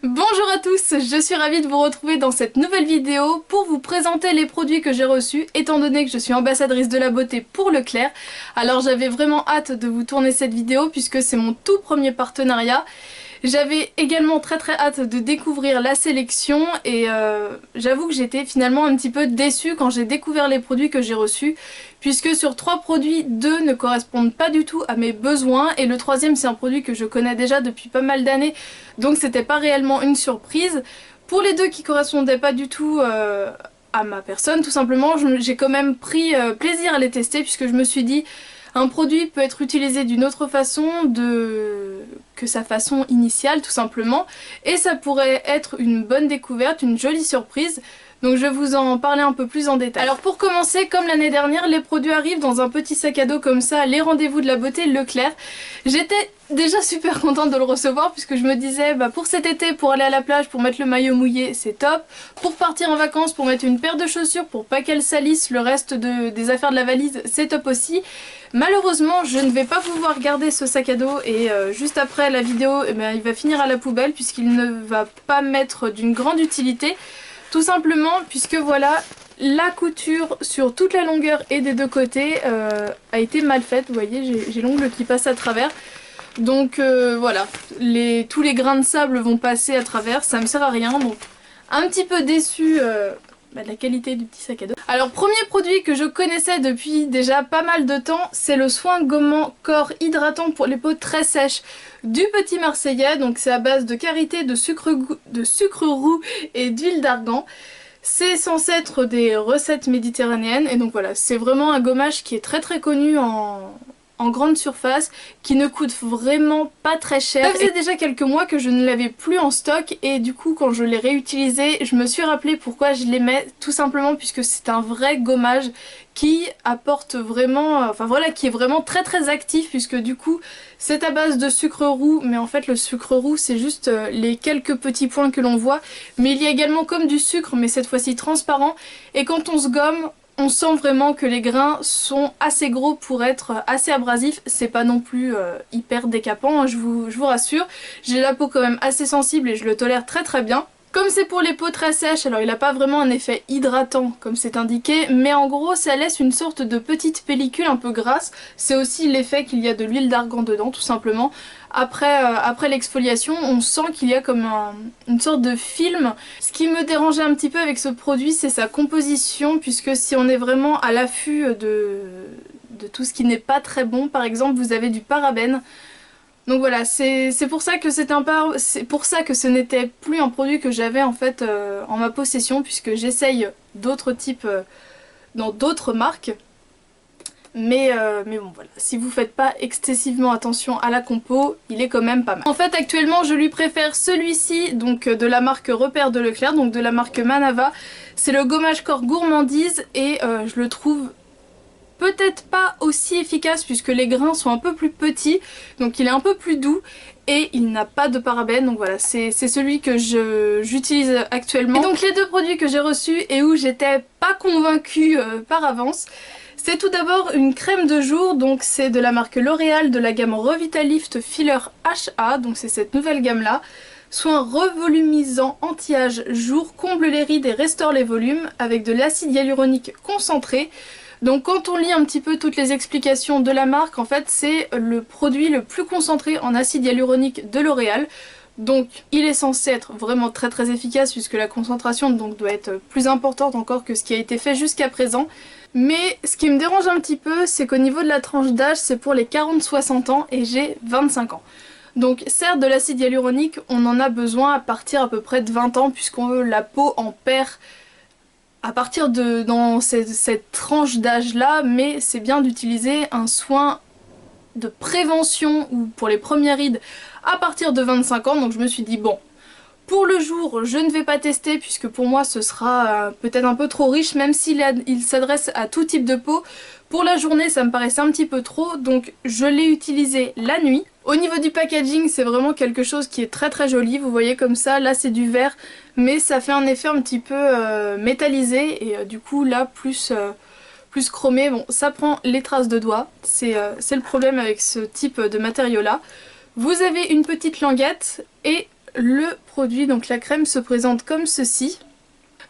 Bonjour à tous, je suis ravie de vous retrouver dans cette nouvelle vidéo pour vous présenter les produits que j'ai reçus, étant donné que je suis ambassadrice de la beauté pour Leclerc. Alors j'avais vraiment hâte de vous tourner cette vidéo puisque c'est mon tout premier partenariat. J'avais également très hâte de découvrir la sélection et j'avoue que j'étais finalement un petit peu déçue quand j'ai découvert les produits que j'ai reçus, puisque sur 3 produits, 2 ne correspondent pas du tout à mes besoins et le troisième c'est un produit que je connais déjà depuis pas mal d'années, donc c'était pas réellement une surprise. Pour les 2 qui correspondaient pas du tout à ma personne, tout simplement, j'ai quand même pris plaisir à les tester puisque je me suis dit un produit peut être utilisé d'une autre façon que sa façon initiale tout simplement, et ça pourrait être une bonne découverte, une jolie surprise. Donc je vais vous en parler un peu plus en détail. Alors pour commencer, comme l'année dernière, les produits arrivent dans un petit sac à dos comme ça, les rendez-vous de la beauté Leclerc. J'étais déjà super contente de le recevoir puisque je me disais pour cet été, pour aller à la plage, pour mettre le maillot mouillé, c'est top. Pour partir en vacances, pour mettre une paire de chaussures, pour pas qu'elles salissent le reste des affaires de la valise, c'est top aussi. Malheureusement, je ne vais pas pouvoir garder ce sac à dos et juste après la vidéo, il va finir à la poubelle puisqu'il ne va pas m'être d'une grande utilité. Tout simplement puisque voilà, la couture sur toute la longueur et des deux côtés a été mal faite. Vous voyez, j'ai l'ongle qui passe à travers. Donc voilà, tous les grains de sable vont passer à travers, ça me sert à rien. Donc un petit peu déçue de la qualité du petit sac à dos. Alors premier produit que je connaissais depuis déjà pas mal de temps, c'est le soin gommant corps hydratant pour les peaux très sèches du Petit Marseillais. Donc c'est à base de karité, de sucre roux et d'huile d'argan. C'est censé être des recettes méditerranéennes et donc voilà, c'est vraiment un gommage qui est très connu en grande surface, qui ne coûte vraiment pas très cher. Ça faisait déjà quelques mois que je ne l'avais plus en stock et du coup quand je l'ai réutilisé, je me suis rappelé pourquoi je l'aimais, tout simplement puisque c'est un vrai gommage qui apporte vraiment, enfin voilà, qui est vraiment très actif puisque du coup c'est à base de sucre roux, mais en fait le sucre roux c'est juste les quelques petits points que l'on voit, mais il y a également comme du sucre mais cette fois-ci transparent, et quand on se gomme, on sent vraiment que les grains sont assez gros pour être assez abrasifs. C'est pas non plus hyper décapant, hein, je vous rassure. J'ai la peau quand même assez sensible et je le tolère très bien. Comme c'est pour les peaux très sèches, alors il n'a pas vraiment un effet hydratant comme c'est indiqué, mais en gros ça laisse une sorte de petite pellicule un peu grasse. C'est aussi l'effet qu'il y a de l'huile d'argan dedans tout simplement. Après l'exfoliation, on sent qu'il y a comme une sorte de film. Ce qui me dérangeait un petit peu avec ce produit, c'est sa composition, puisque si on est vraiment à l'affût de tout ce qui n'est pas très bon, par exemple vous avez du parabène. Donc voilà, c'est pour ça que c'est pour ça que ce n'était plus un produit que j'avais en fait en ma possession, puisque j'essaye d'autres types dans d'autres marques. Mais bon voilà, si vous faites pas excessivement attention à la compo, il est quand même pas mal. En fait actuellement je lui préfère celui-ci, donc de la marque Repère de Leclerc, donc de la marque Manava. C'est le gommage corps gourmandise et je le trouve peut-être pas aussi efficace puisque les grains sont un peu plus petits, donc il est un peu plus doux et il n'a pas de parabènes, donc voilà, c'est celui que j'utilise actuellement. Et donc les deux produits que j'ai reçus et où j'étais pas convaincue par avance, c'est tout d'abord une crème de jour, donc c'est de la marque L'Oréal de la gamme Revitalift Filler HA, donc c'est cette nouvelle gamme là. Soin revolumisant anti-âge jour, comble les rides et restaure les volumes avec de l'acide hyaluronique concentré. Donc quand on lit un petit peu toutes les explications de la marque, en fait c'est le produit le plus concentré en acide hyaluronique de L'Oréal. Donc il est censé être vraiment très efficace puisque la concentration donc doit être plus importante encore que ce qui a été fait jusqu'à présent. Mais ce qui me dérange un petit peu, c'est qu'au niveau de la tranche d'âge, c'est pour les 40-60 ans et j'ai 25 ans. Donc certes de l'acide hyaluronique, on en a besoin à partir à peu près de 20 ans puisqu'on la peau en perd à partir de dans cette tranche d'âge là, mais c'est bien d'utiliser un soin de prévention ou pour les premières rides à partir de 25 ans. Donc je me suis dit bon, pour le jour je ne vais pas tester puisque pour moi ce sera peut-être un peu trop riche, même il s'adresse à tout type de peau. Pour la journée ça me paraissait un petit peu trop, donc je l'ai utilisé la nuit. Au niveau du packaging c'est vraiment quelque chose qui est très joli, vous voyez comme ça, là c'est du verre mais ça fait un effet un petit peu métallisé et du coup là plus chromé. Bon, ça prend les traces de doigts, c'est le problème avec ce type de matériau là. Vous avez une petite languette et le produit. Donc la crème se présente comme ceci.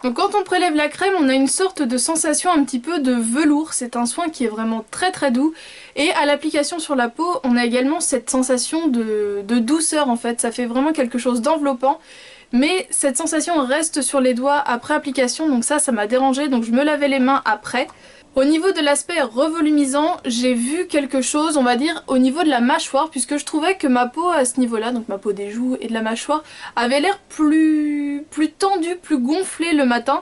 Donc quand on prélève la crème, on a une sorte de sensation un petit peu de velours. C'est un soin qui est vraiment très doux. Et à l'application sur la peau, on a également cette sensation de douceur en fait. Ça fait vraiment quelque chose d'enveloppant. Mais cette sensation reste sur les doigts après application, donc ça m'a dérangé, donc je me lavais les mains après. Au niveau de l'aspect revolumisant, j'ai vu quelque chose, on va dire, au niveau de la mâchoire, puisque je trouvais que ma peau à ce niveau-là, donc ma peau des joues et de la mâchoire, avait l'air plus tendue, plus gonflée le matin.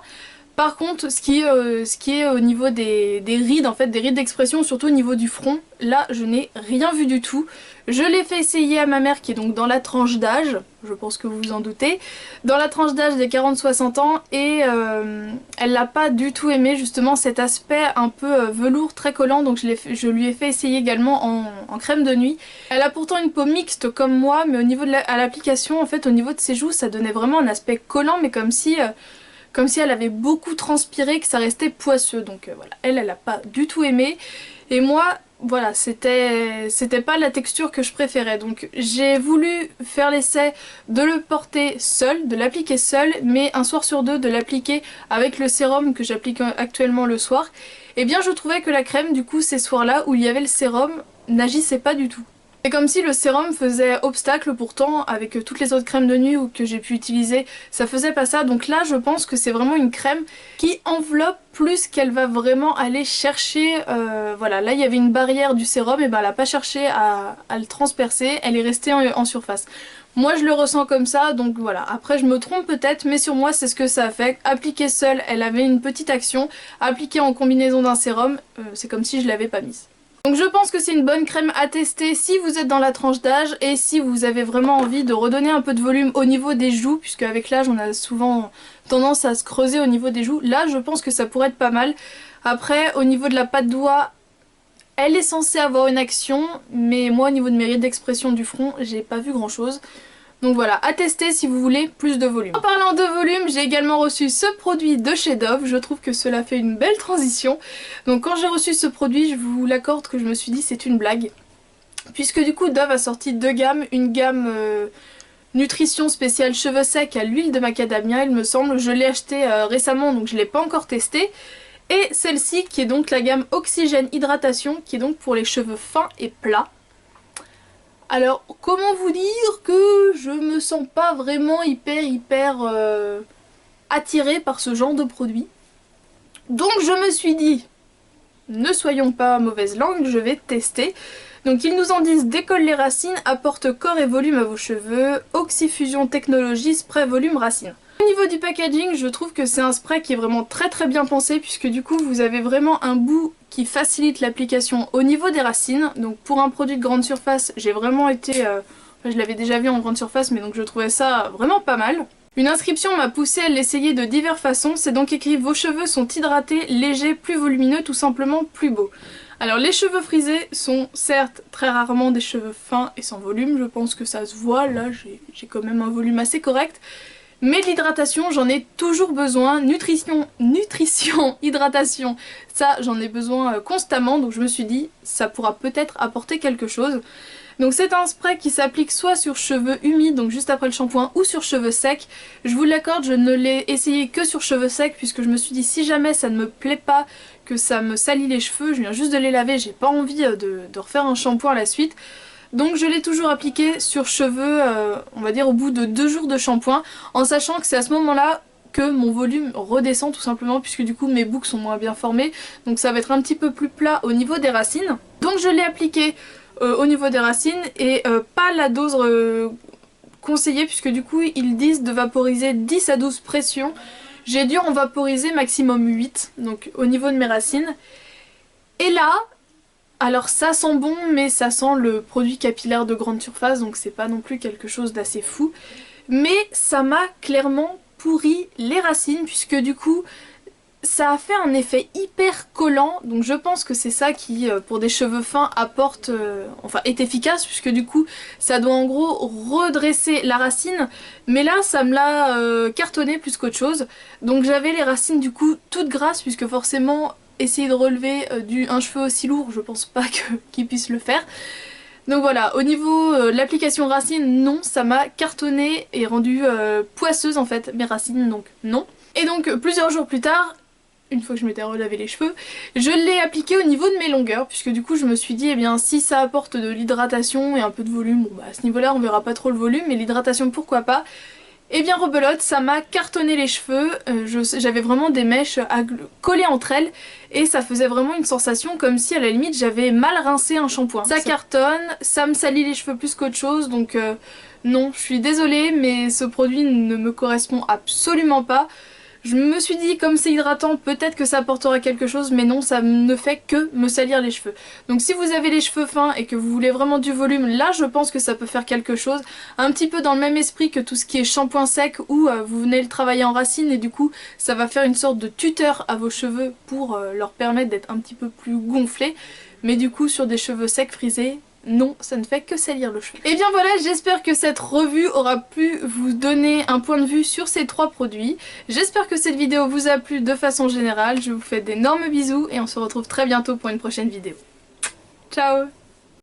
Par contre, ce qui est au niveau des rides, en fait, des rides d'expression, surtout au niveau du front, là, je n'ai rien vu du tout. Je l'ai fait essayer à ma mère qui est donc dans la tranche d'âge, je pense que vous vous en doutez, dans la tranche d'âge des 40-60 ans, et elle l'a pas du tout aimé, justement, cet aspect un peu velours, très collant, donc je lui ai fait essayer également en crème de nuit. Elle a pourtant une peau mixte comme moi, mais au niveau de l'application, en fait, au niveau de ses joues, ça donnait vraiment un aspect collant, mais comme si elle avait beaucoup transpiré, que ça restait poisseux. Donc voilà, elle a pas du tout aimé. Et moi, voilà, c'était pas la texture que je préférais. Donc j'ai voulu faire l'essai de le porter seul, de l'appliquer seul, mais un soir sur deux de l'appliquer avec le sérum que j'applique actuellement le soir. Et bien je trouvais que la crème, du coup, ces soirs-là où il y avait le sérum, n'agissait pas du tout. C'est comme si le sérum faisait obstacle, pourtant avec toutes les autres crèmes de nuit que j'ai pu utiliser, ça faisait pas ça. Donc là je pense que c'est vraiment une crème qui enveloppe plus qu'elle va vraiment aller chercher, voilà, là il y avait une barrière du sérum, et ben elle a pas cherché à le transpercer, elle est restée en surface. Moi je le ressens comme ça, donc voilà, après je me trompe peut-être, mais sur moi c'est ce que ça a fait. Appliquée seule, elle avait une petite action, appliquée en combinaison d'un sérum, c'est comme si je l'avais pas mise. Donc je pense que c'est une bonne crème à tester si vous êtes dans la tranche d'âge et si vous avez vraiment envie de redonner un peu de volume au niveau des joues, puisque avec l'âge on a souvent tendance à se creuser au niveau des joues. Là je pense que ça pourrait être pas mal. Après au niveau de la patte doigt, elle est censée avoir une action, mais moi au niveau de mes rides d'expression du front, j'ai pas vu grand chose. Donc voilà, à tester si vous voulez plus de volume. En parlant de volume, j'ai également reçu ce produit de chez Dove. Je trouve que cela fait une belle transition. Donc quand j'ai reçu ce produit, je vous l'accorde que je me suis dit c'est une blague. Puisque du coup Dove a sorti deux gammes. Une gamme nutrition spéciale cheveux secs à l'huile de macadamia il me semble. Je l'ai acheté récemment donc je ne l'ai pas encore testé. Et celle-ci qui est donc la gamme Oxygène Hydratation qui est donc pour les cheveux fins et plats. Alors, comment vous dire que je me sens pas vraiment hyper attirée par ce genre de produit. Donc je me suis dit, ne soyons pas mauvaise langue, je vais tester. Donc ils nous en disent décolle les racines, apporte corps et volume à vos cheveux, Oxyfusion Technologie, spray volume racines. Au niveau du packaging, je trouve que c'est un spray qui est vraiment très bien pensé puisque du coup vous avez vraiment un bout qui facilite l'application au niveau des racines. Donc pour un produit de grande surface, j'ai vraiment été... je l'avais déjà vu en grande surface mais donc je trouvais ça vraiment pas mal. Une inscription m'a poussé à l'essayer de diverses façons, c'est donc écrit vos cheveux sont hydratés, légers, plus volumineux, tout simplement plus beaux. Alors les cheveux frisés sont certes très rarement des cheveux fins et sans volume, je pense que ça se voit, là j'ai quand même un volume assez correct. Mais de l'hydratation, j'en ai toujours besoin. Nutrition, hydratation, ça j'en ai besoin constamment. Donc je me suis dit, ça pourra peut-être apporter quelque chose. Donc c'est un spray qui s'applique soit sur cheveux humides, donc juste après le shampoing, ou sur cheveux secs. Je vous l'accorde, je ne l'ai essayé que sur cheveux secs, puisque je me suis dit, si jamais ça ne me plaît pas, que ça me salit les cheveux, je viens juste de les laver, j'ai pas envie de refaire un shampoing à la suite. Donc je l'ai toujours appliqué sur cheveux, on va dire au bout de 2 jours de shampoing, en sachant que c'est à ce moment-là que mon volume redescend tout simplement, puisque du coup mes boucles sont moins bien formées, donc ça va être un petit peu plus plat au niveau des racines. Donc je l'ai appliqué au niveau des racines et pas la dose conseillée, puisque du coup ils disent de vaporiser 10 à 12 pressions. J'ai dû en vaporiser maximum 8, donc au niveau de mes racines. Et là... alors ça sent bon, mais ça sent le produit capillaire de grande surface, donc c'est pas non plus quelque chose d'assez fou. Mais ça m'a clairement pourri les racines, puisque du coup ça a fait un effet hyper collant, donc je pense que c'est ça qui, pour des cheveux fins, apporte, enfin est efficace, puisque du coup ça doit en gros redresser la racine, mais là ça me l'a cartonné plus qu'autre chose. Donc j'avais les racines du coup toutes grasses, puisque forcément... essayer de relever un cheveu aussi lourd, je pense pas qu'il puisse le faire. Donc voilà, au niveau de l'application racine, non, ça m'a cartonné et rendue poisseuse en fait, mes racines, donc non. Et donc plusieurs jours plus tard, une fois que je m'étais relavé les cheveux, je l'ai appliqué au niveau de mes longueurs, puisque du coup je me suis dit, eh bien si ça apporte de l'hydratation et un peu de volume, bon bah à ce niveau-là on verra pas trop le volume, mais l'hydratation pourquoi pas. Et bien rebelote, ça m'a cartonné les cheveux, j'avais vraiment des mèches collées entre elles et ça faisait vraiment une sensation comme si à la limite j'avais mal rincé un shampoing. Ça cartonne, ça me salit les cheveux plus qu'autre chose, donc non, je suis désolée mais ce produit ne me correspond absolument pas. Je me suis dit comme c'est hydratant peut-être que ça apportera quelque chose, mais non, ça ne fait que me salir les cheveux. Donc si vous avez les cheveux fins et que vous voulez vraiment du volume, là je pense que ça peut faire quelque chose. Un petit peu dans le même esprit que tout ce qui est shampoing sec où vous venez le travailler en racine et du coup ça va faire une sorte de tuteur à vos cheveux pour leur permettre d'être un petit peu plus gonflés. Mais du coup sur des cheveux secs frisés, non, ça ne fait que salir le cheveu. Et bien voilà, j'espère que cette revue aura pu vous donner un point de vue sur ces 3 produits. J'espère que cette vidéo vous a plu de façon générale. Je vous fais d'énormes bisous et on se retrouve très bientôt pour une prochaine vidéo. Ciao!